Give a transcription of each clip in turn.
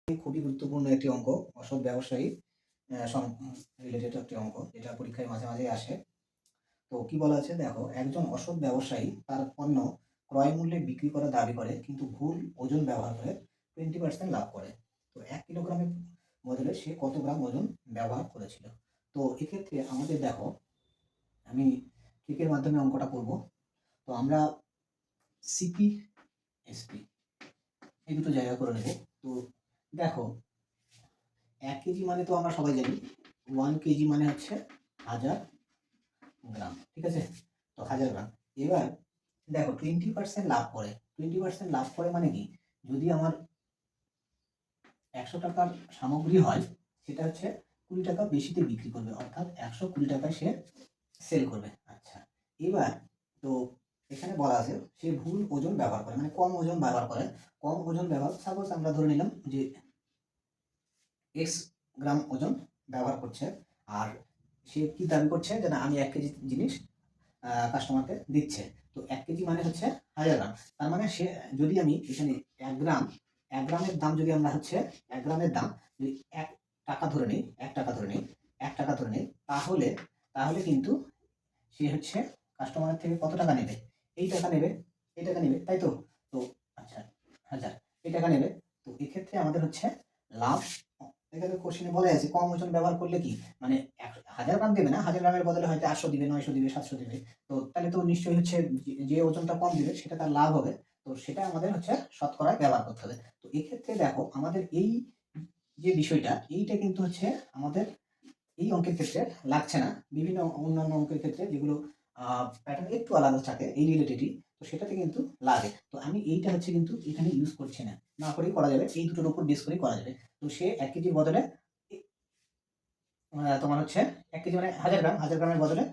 খুবই গুরুত্বপূর্ণ একটি অঙ্ক, অসৎ ব্যবসায়ী রিলেটেড একটি অঙ্ক, যেটা পরীক্ষায় মাঝে মাঝে আসে। তো কি বলা আছে দেখো, একজন অসৎ ব্যবসায়ী তার পণ্য ক্রয় মূল্যে বিক্রি করার দাবি করে, কিন্তু ভুল ওজন ব্যবহার করে 20% লাভ করে। তো 1 কিলোগ্রামের বদলে সে কত গ্রাম ওজন ব্যবহার করেছিল? তো এক্ষেত্রে আমাদের দেখো, আমি ট্রিকের মাধ্যমে অঙ্কটা করব। তো আমরা সিপি, এসপি এই দুটো জায়গা করে নেব। তো দেখো, 1 কেজি মানে তো আমরা সবাই জানি 1 কেজি মানে হচ্ছে 1000 গ্রাম, ঠিক আছে? তো 1000 গ্রাম। এবার দেখো 20% লাভ করে, 20% লাভ করে মানে কি? যদি আমার 100 টাকার সামগ্রী হয়, সেটা হচ্ছে 20 টাকা বেশিতে বিক্রি করবে, অর্থাৎ 120 টাকায় সে সেল করবে। আচ্ছা, এবার তো এখানে বলা আছে সে ভুল ওজন ব্যবহার করে, মানে কম ওজন ব্যবহার করে। কম ওজন ব্যবহার, সাপোজ আমরা ধরে নিলাম যে এক্স গ্রাম ওজন ব্যবহার করছে, আর সে কি দাবি করছে যে না, আমি 1 কেজি জিনিস কাস্টমারকে দিচ্ছে। তো 1 কেজি মানে হচ্ছে 1000 গ্রাম। তার মানে সে, যদি আমি এখানে 1 গ্রাম, 1 গ্রামের দাম যদি আমরা হচ্ছে 1 গ্রামের দাম যদি 1 টাকা ধরে নিই, 1 টাকা ধরে নিই, 1 টাকা ধরে নিই, তাহলে তাহলে কিন্তু সে হচ্ছে কাস্টমারের থেকে কত টাকা নেবে? এই টাকা নেবে, এই টাকা নেবে, তাই তো? তো আচ্ছা, 1000 এই টাকা নেবে। তো এক্ষেত্রে আমাদের হচ্ছে লাভ, এখানে কোশ্চেনে বলা আছে কম ওজন ব্যবহার করলে কি, মানে 1000 গ্রাম দেবে না, 1000 গ্রামের বদলে হয়তো 800 দিবে, 900 দিবে, 700 দিবে। তো তাহলে তো নিশ্চয়ই হচ্ছে যে ওজনটা কম দিবে সেটা তার লাভ হবে। তো সেটা আমাদের হচ্ছে শতকরায় ব্যবহার করতে হবে। তো এক্ষেত্রে দেখো, আমাদের এই যে বিষয়টা, এইটা কিন্তু হচ্ছে আমাদের এই অঙ্কের ক্ষেত্রে লাগছে না। বিভিন্ন অন্যান্য অঙ্কের ক্ষেত্রে যেগুলো প্যাটার্ন একটু আলাদা থাকে এই রিলেটেডই, তো সেটাতে কিন্তু লাগে। তো আমি এইটা হচ্ছে কিন্তু এখানে ইউজ করছি না, না করেই করা যাবে, এই দুটোর উপর বেস করেই করা যাবে। তো সে 1 কেজির বদলে তোমার হচ্ছে 1 কেজি মানে 1000 গ্রাম, 1000 গ্রামের বদলে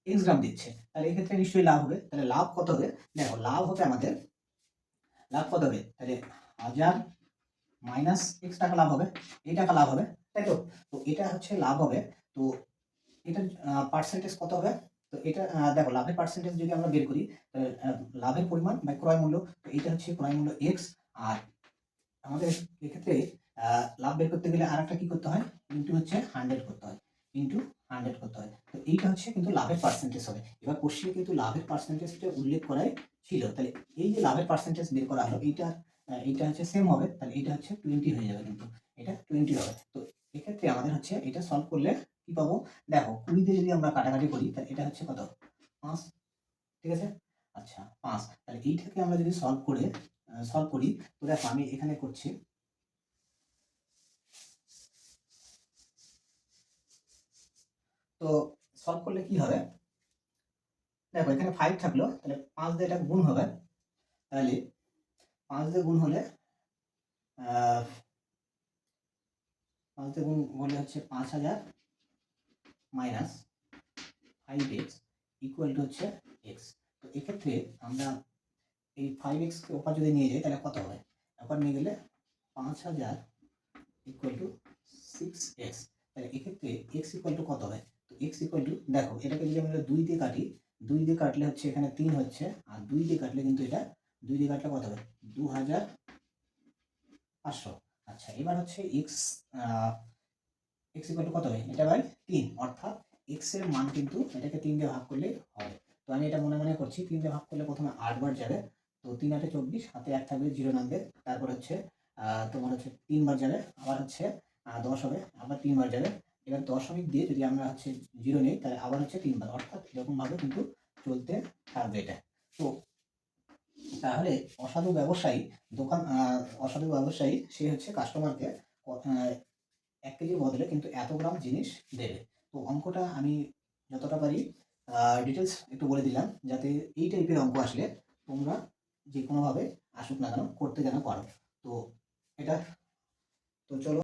X গ্রাম দিচ্ছে। তাহলে এক্ষেত্রে নিশ্চয়ই লাভ হবে। তাহলে লাভ কত হবে? দেখো, লাভ হবে আমাদের, লাভ কত হবে? তাহলে 1000 মাইনাস X টাকা লাভ হবে, এই টাকা লাভ হবে, তাই তো? তো এটা হচ্ছে লাভ হবে। তো এটার পার্সেন্টেজ কত হবে? তো এটা দেখো, লাভের পার্সেন্টেজ যদি আমরা বের করি, তাহলে লাভের পরিমাণ বাই ক্রয় মূল্য, তো এইটা হচ্ছে ক্রয় মূল্য x। আর আমাদের এক্ষেত্রে লাভ বের করতে গেলে আরেকটা কি করতে হয়? ইনটু হচ্ছে 100 করতে হয়, ইনটু 100 করতে হয়। তো এইটা হচ্ছে কিন্তু লাভের পার্সেন্টেজ হবে। এবার কোশ্চেনে কিন্তু লাভের পার্সেন্টেজটা উল্লেখ করাই ছিল। তাহলে এই যে লাভের পার্সেন্টেজ বের করা হলো, এইটা হচ্ছে সেম হবে। তাহলে এটা হচ্ছে 20 হয়ে যাবে, কিন্তু এটা 20 হবে। তো এক্ষেত্রে আমাদের হচ্ছে এটা সলভ করলে কি পাবো? দেখো, 20 দিয়ে যদি আমরা কাটাকাটি করি, তাহলে এটা হচ্ছে কত? 5, ঠিক আছে? আচ্ছা, 5। তাহলে এইটাকে আমরা যদি সলভ করি, তো দেখো আমি এখানে করছি। তো সলভ করলে কি হবে? দেখো, এখানে 5 থাকলো, তাহলে 5 দিয়ে এটা গুণ হবে। তাহলে 5 দিয়ে গুণ হলে 5 দিয়ে গুণ হলে হচ্ছে 5000 মাইনাস 5x ইকুয়াল টু হচ্ছে x। তো এক্ষেত্রে আমরা এই 5x কে ওপার যদি নিয়ে যাই, তাহলে কত হবে? ওপার নিয়ে গেলে 5000 ইকুয়াল টু 6x। তাহলে এক্ষেত্রে x ইকুয়াল টু কত হবে? তো x ইকুয়াল টু, দেখো এটাকে যদি আমরা 2 দিয়ে কাটি, 2 দিয়ে কাটলে হচ্ছে এখানে 3 হচ্ছে, আর 2 দিয়ে কাটলে কিন্তু এটা 2 দিয়ে কাটলে কত হবে? 2500। আচ্ছা, এবার হচ্ছে x ইকুয়াল টু কত হবে? এটা বাই 3, অর্থাৎ x এর মান কিন্তু এটাকে 3 দিয়ে ভাগ করলে হবে। তো আমি এটা মনে মনে করছি, 3 দিয়ে ভাগ করলে প্রথমে 8 বার যাবে। তো 3 8 24, হাতে 1 থাকবে, 0 নামবে। তারপর হচ্ছে তোমার হচ্ছে 3 বার যাবে, আবার হচ্ছে 10 হবে, আবার 3 বার যাবে। এবার দশমিক দিয়ে যদি আমরা হচ্ছে 0 নেই, তাহলে আবার হচ্ছে 3 বার, অর্থাৎ এরকম ভাবে কিন্তু চলতে থাকবে এটা। তো তাহলে অসাধু ব্যবসায়ী, অসাধু ব্যবসায়ী সে হচ্ছে কাস্টমারকে 1 কেজির বদলে কিন্তু এত গ্রাম জিনিস দেবে। তো অঙ্কটা আমি যতটা পারি ডিটেলস একটু বলে দিলাম, যাতে এই টাইপের অঙ্ক আসলে তোমরা যে কোনোভাবে আসুক না কেন করতে যেন পারো। তো এটা, তো চলো